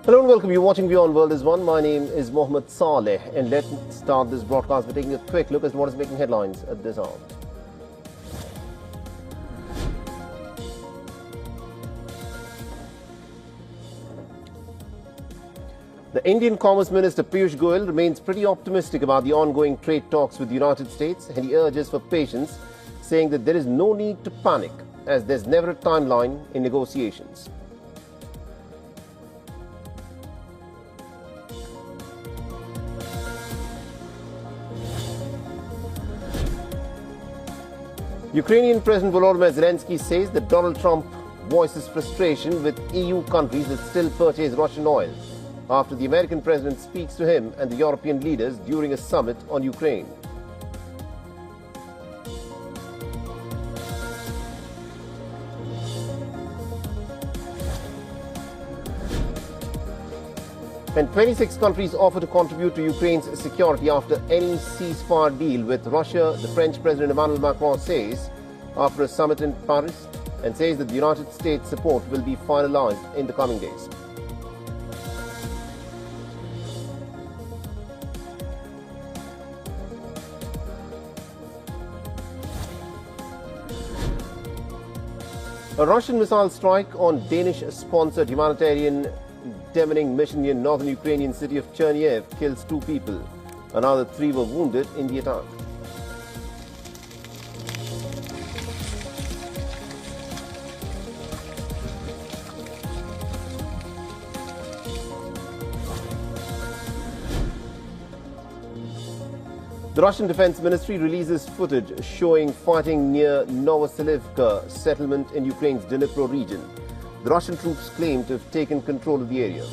Hello and welcome. You're watching Beyond World is One. My name is Mohammed Saleh, and let's start this broadcast by taking a quick look at what is making headlines at this hour. The Indian Commerce Minister Piyush Goyal remains pretty optimistic about the ongoing trade talks with the United States, and he urges for patience, saying that there is no need to panic as there's never a timeline in negotiations. Ukrainian President Volodymyr Zelensky says that Donald Trump voices frustration with EU countries that still purchase Russian oil after the American president speaks to him and the European leaders during a summit on Ukraine. And 26 countries offer to contribute to Ukraine's security after any ceasefire deal with Russia, the French President Emmanuel Macron says after a summit in Paris, and says that the United States support will be finalized in the coming days. A Russian missile strike on Danish-sponsored humanitarian demining mission in northern Ukrainian city of Chernihiv kills 2 people. Another 3 were wounded in the attack. The Russian Defense Ministry releases footage showing fighting near Novoselivka settlement in Ukraine's Dnipro region. The Russian troops claim to have taken control of the area.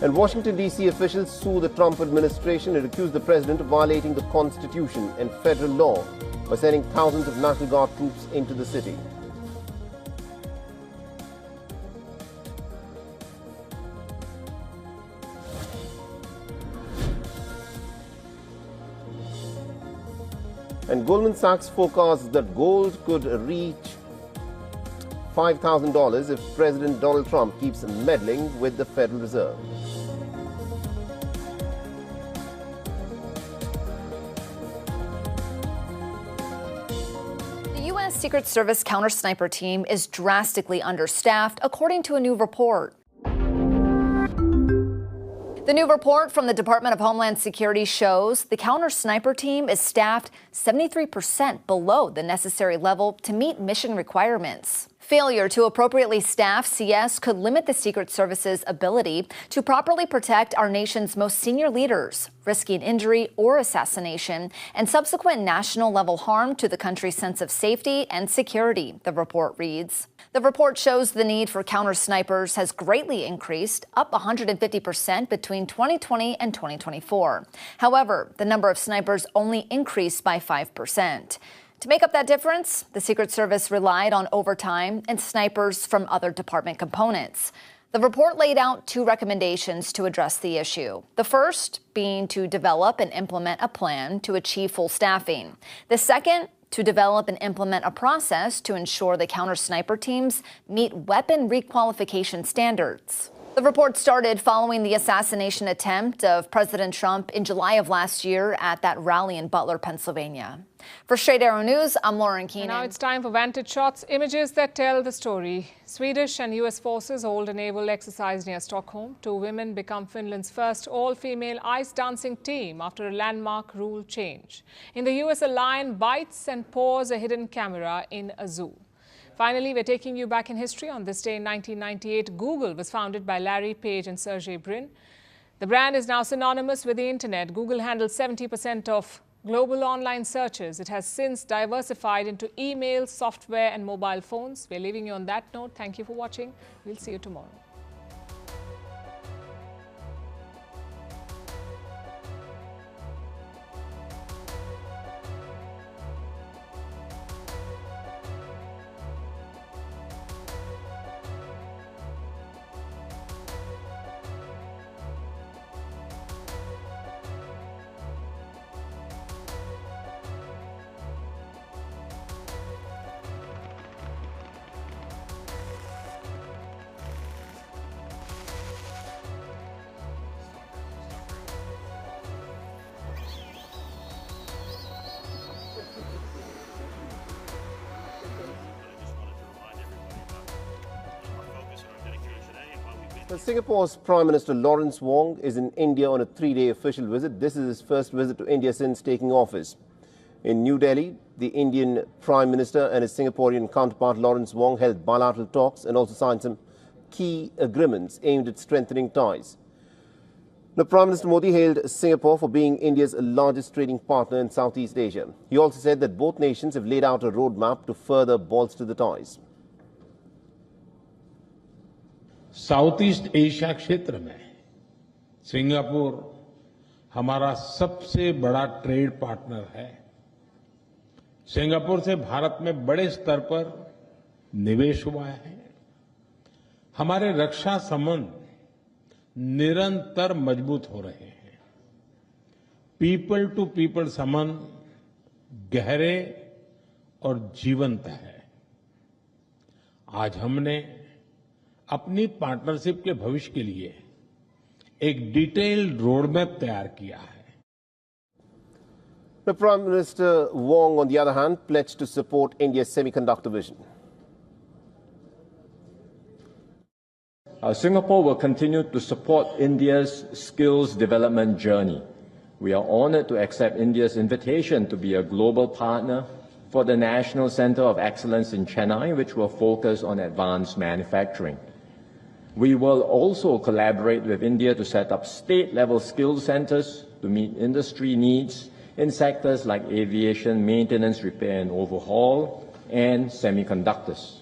And Washington, D.C. officials sue the Trump administration and accuse the president of violating the Constitution and federal law by sending thousands of National Guard troops into the city. And Goldman Sachs forecasts that gold could reach $5,000 if President Donald Trump keeps meddling with the Federal Reserve. The U.S. Secret Service counter-sniper team is drastically understaffed, according to a new report. The new report from the Department of Homeland Security shows the counter-sniper team is staffed 73% below the necessary level to meet mission requirements. Failure to appropriately staff CS could limit the Secret Service's ability to properly protect our nation's most senior leaders, risking injury or assassination and subsequent national-level harm to the country's sense of safety and security, the report reads. The report shows the need for counter-snipers has greatly increased, up 150% between 2020 and 2024. However, the number of snipers only increased by 5%. To make up that difference, the Secret Service relied on overtime and snipers from other department components. The report laid out 2 recommendations to address the issue. The first being to develop and implement a plan to achieve full staffing. The second, to develop and implement a process to ensure the counter-sniper teams meet weapon requalification standards. The report started following the assassination attempt of President Trump in July of last year at that rally in Butler, Pennsylvania. For Straight Arrow News, I'm Lauren Keenan. Now it's time for Vantage Shots, images that tell the story. Swedish and US forces hold a naval exercise near Stockholm. 2 women become Finland's first all-female ice dancing team after a landmark rule change. In the US, a lion bites and paws a hidden camera in a zoo. Finally, we're taking you back in history. On this day in 1998, Google was founded by Larry Page and Sergey Brin. The brand is now synonymous with the internet. Google handles 70% of global online searches. It has since diversified into email, software and mobile phones. We're leaving you on that note. Thank you for watching. We'll see you tomorrow. Singapore's Prime Minister Lawrence Wong is in India on a 3-day official visit. This is his first visit to India since taking office. In New Delhi, the Indian Prime Minister and his Singaporean counterpart Lawrence Wong held bilateral talks and also signed some key agreements aimed at strengthening ties. Now, Prime Minister Modi hailed Singapore for being India's largest trading partner in Southeast Asia. He also said that both nations have laid out a roadmap to further bolster the ties. South east Asia क्षेत्र में Singapore हमारा सबसे बड़ा trade partner है। Singapore से भारत में बड़े स्तर पर निवेश हुआ है। हमारे रक्षा संबंध निरंतर मजबूत हो रहे हैं। पीपल टू पीपल संबंध गहरे और जीवंत है। आज हमने अपनी पार्टनरशिप के भविष्य के लिए एक डिटेल्ड रोडमैप तैयार किया है। The Prime Minister Wong, on the other hand, pledged to support India's semiconductor vision. Singapore will continue to support India's skills development journey. We are honored to accept India's invitation to be a global partner for the National Center of Excellence in Chennai, which will focus on advanced manufacturing. We will also collaborate with India to set up state-level skills centers to meet industry needs in sectors like aviation, maintenance, repair and overhaul, and semiconductors.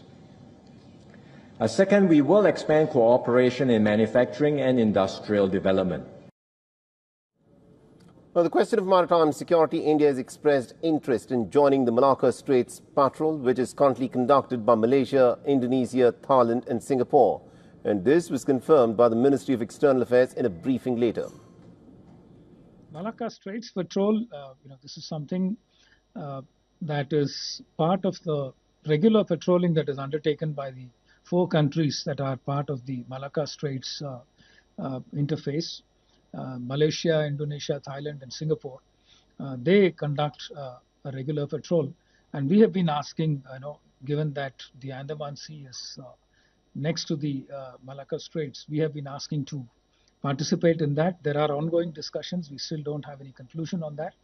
Second, we will expand cooperation in manufacturing and industrial development. On the question of maritime security, India has expressed interest in joining the Malacca Straits Patrol, which is currently conducted by Malaysia, Indonesia, Thailand and Singapore. And this was confirmed by the Ministry of External Affairs in a briefing later. Malacca Straits Patrol, this is something that is part of the regular patrolling that is undertaken by the 4 countries that are part of the Malacca Straits interface. Malaysia, Indonesia, Thailand and Singapore. They conduct a regular patrol. And we have been asking, given that the Andaman Sea is next to the Malacca Straits, we have been asking to participate in that. There are ongoing discussions. We still don't have any conclusion on that.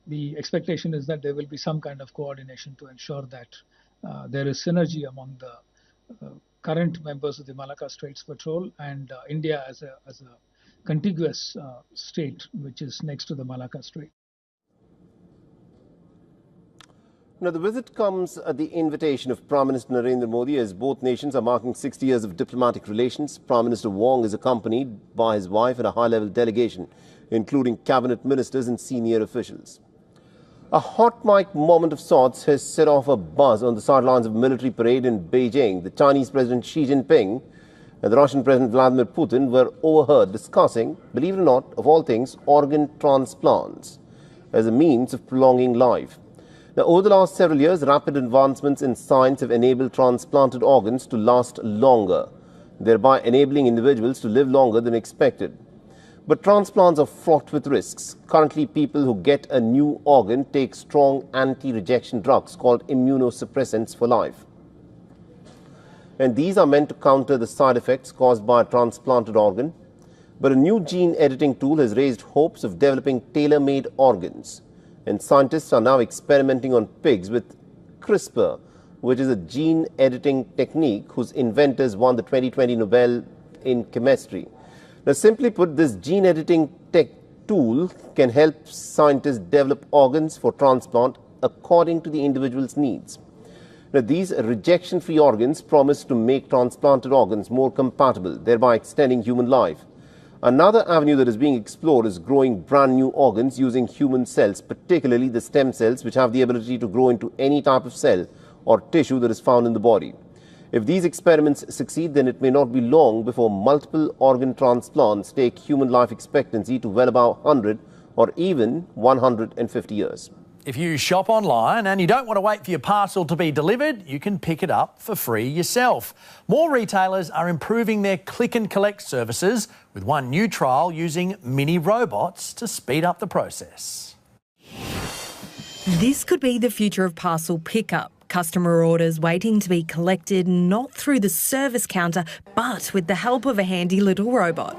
The expectation is that there will be some kind of coordination to ensure that there is synergy among the current members of the Malacca Straits Patrol and India as a contiguous state which is next to the Malacca Strait. Now, the visit comes at the invitation of Prime Minister Narendra Modi as both nations are marking 60 years of diplomatic relations. Prime Minister Wong is accompanied by his wife and a high-level delegation, including cabinet ministers and senior officials. A hot mic moment of sorts has set off a buzz on the sidelines of a military parade in Beijing. The Chinese President Xi Jinping and the Russian President Vladimir Putin were overheard discussing, believe it or not, of all things, organ transplants as a means of prolonging life. Now, over the last several years, rapid advancements in science have enabled transplanted organs to last longer, thereby enabling individuals to live longer than expected. But transplants are fraught with risks. Currently, people who get a new organ take strong anti-rejection drugs called immunosuppressants for life. And these are meant to counter the side effects caused by a transplanted organ. But a new gene editing tool has raised hopes of developing tailor-made organs. And scientists are now experimenting on pigs with CRISPR, which is a gene editing technique whose inventors won the 2020 Nobel in chemistry. Now, simply put, this gene editing tech tool can help scientists develop organs for transplant according to the individual's needs. Now, these rejection-free organs promise to make transplanted organs more compatible, thereby extending human life. Another avenue that is being explored is growing brand new organs using human cells, particularly the stem cells, which have the ability to grow into any type of cell or tissue that is found in the body. If these experiments succeed, then it may not be long before multiple organ transplants take human life expectancy to well above 100 or even 150 years. If you shop online and you don't want to wait for your parcel to be delivered, you can pick it up for free yourself. More retailers are improving their click and collect services, with one new trial using mini robots to speed up the process. This could be the future of parcel pickup. Customer orders waiting to be collected not through the service counter, but with the help of a handy little robot.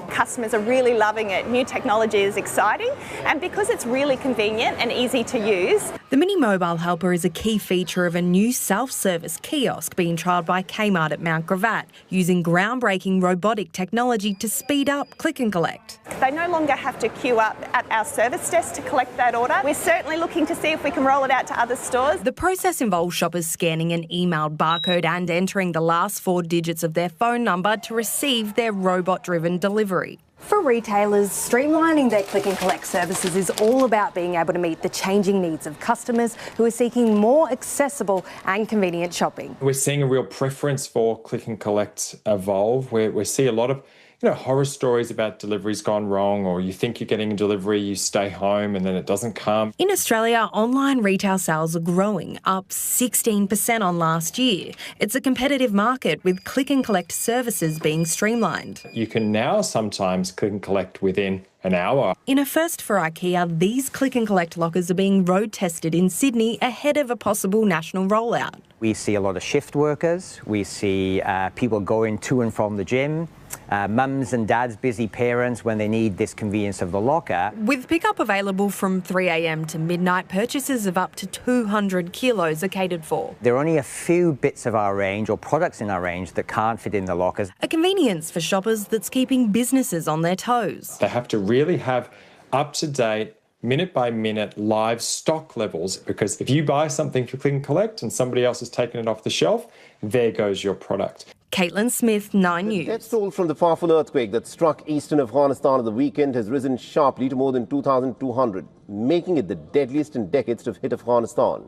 Customers are really loving it. New technology is exciting, and because it's really convenient and easy to use. The Mini Mobile Helper is a key feature of a new self-service kiosk being trialled by Kmart at Mount Gravatt, using groundbreaking robotic technology to speed up click and collect. They no longer have to queue up at our service desk to collect that order. We're certainly looking to see if we can roll it out to other stores. The process involves shoppers scanning an emailed barcode and entering the last 4 digits of their phone number to receive their robot-driven delivery. For retailers, streamlining their click and collect services is all about being able to meet the changing needs of customers who are seeking more accessible and convenient shopping. We're seeing a real preference for click and collect evolve, where we see a lot of horror stories about deliveries gone wrong, or you think you're getting a delivery, you stay home and then it doesn't come. In Australia, online retail sales are growing, up 16% on last year. It's a competitive market with click and collect services being streamlined. You can now sometimes click and collect within an hour. In a first for IKEA, these click and collect lockers are being road tested in Sydney ahead of a possible national rollout. We see a lot of shift workers, we see people going to and from the gym, mums and dads, busy parents when they need this convenience of the locker. With pickup available from 3 a.m. to midnight, purchases of up to 200 kilos are catered for. There are only a few bits of our range or products in our range that can't fit in the lockers. A convenience for shoppers that's keeping businesses on their toes. They have to really have up-to-date, minute-by-minute live stock levels, because if you buy something for click and collect and somebody else has taken it off the shelf, there goes your product. Caitlin Smith, 9 News. The death toll from the powerful earthquake that struck eastern Afghanistan on the weekend has risen sharply to more than 2,200, making it the deadliest in decades to have hit Afghanistan.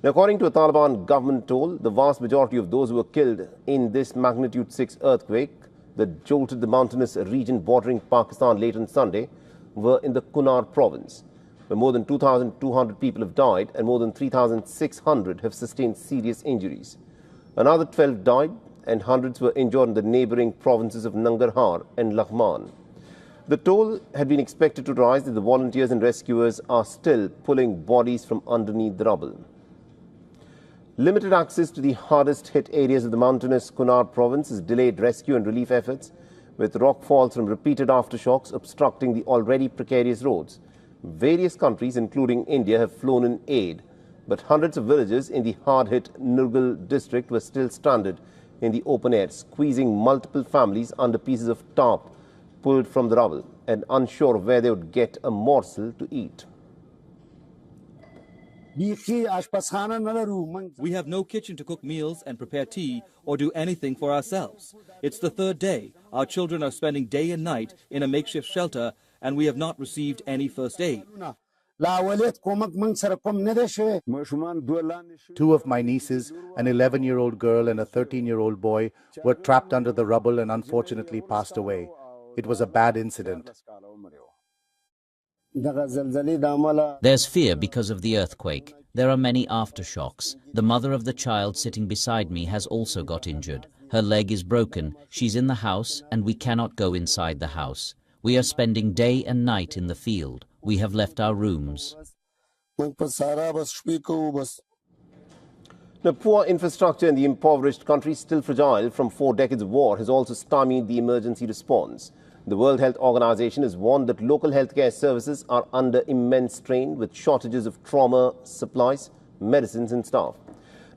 Now, according to a Taliban government toll, the vast majority of those who were killed in this magnitude 6 earthquake that jolted the mountainous region bordering Pakistan late on Sunday were in the Kunar province, where more than 2,200 people have died and more than 3,600 have sustained serious injuries. Another 12 died and hundreds were injured in the neighbouring provinces of Nangarhar and Laghman. The toll had been expected to rise as the volunteers and rescuers are still pulling bodies from underneath the rubble. Limited access to the hardest hit areas of the mountainous Kunar province has delayed rescue and relief efforts, with rockfalls from repeated aftershocks obstructing the already precarious roads. Various countries, including India, have flown in aid, but hundreds of villages in the hard-hit Nurgal district were still stranded in the open air, squeezing multiple families under pieces of tarp pulled from the rubble and unsure of where they would get a morsel to eat. We have no kitchen to cook meals and prepare tea or do anything for ourselves. It's the third day. Our children are spending day and night in a makeshift shelter, and we have not received any first aid. 2 of my nieces, an 11-year-old girl and a 13-year-old boy, were trapped under the rubble and unfortunately passed away. It was a bad incident. There's fear because of the earthquake. There are many aftershocks. The mother of the child sitting beside me has also got injured. Her leg is broken. She's in the house and we cannot go inside the house. We are spending day and night in the field. We have left our rooms. The poor infrastructure in the impoverished country, still fragile from 4 decades of war, has also stymied the emergency response. The World Health Organization has warned that local healthcare services are under immense strain with shortages of trauma supplies, medicines and staff.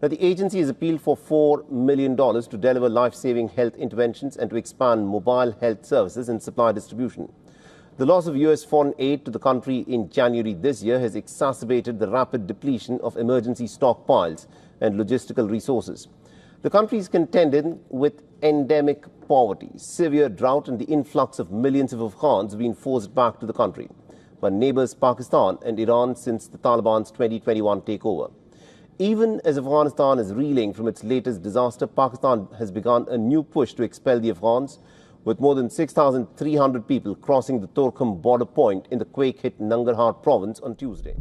Now, the agency has appealed for $4 million to deliver life-saving health interventions and to expand mobile health services and supply distribution. The loss of US foreign aid to the country in January this year has exacerbated the rapid depletion of emergency stockpiles and logistical resources. The country is contending with endemic poverty, severe drought and the influx of millions of Afghans have been forced back to the country by neighbours Pakistan and Iran since the Taliban's 2021 takeover. Even as Afghanistan is reeling from its latest disaster, Pakistan has begun a new push to expel the Afghans, with more than 6,300 people crossing the Torkham border point in the quake-hit Nangarhar province on Tuesday.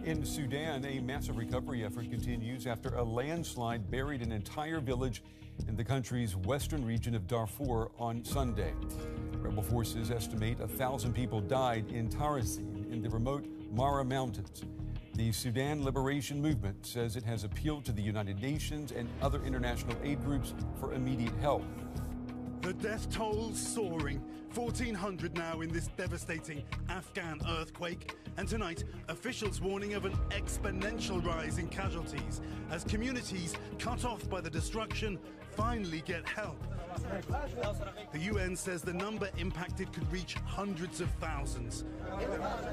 In Sudan, a massive recovery effort continues after a landslide buried an entire village in the country's western region of Darfur on Sunday. Rebel forces estimate 1,000 people died in Tarazim in the remote Mara Mountains. The Sudan Liberation Movement says it has appealed to the United Nations and other international aid groups for immediate help. The death toll soaring, 1,400 now in this devastating Afghan earthquake. And tonight, officials warning of an exponential rise in casualties as communities cut off by the destruction finally get help. The UN says the number impacted could reach hundreds of thousands.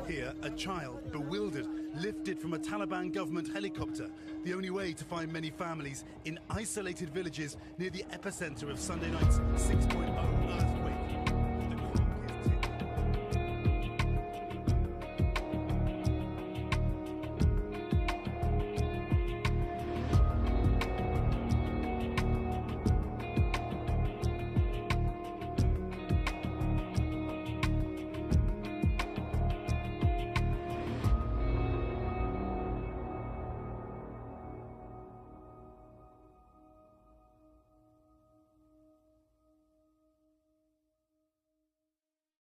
Here, a child, bewildered, lifted from a Taliban government helicopter, the only way to find many families in isolated villages near the epicenter of Sunday night's 6.0 earthquake.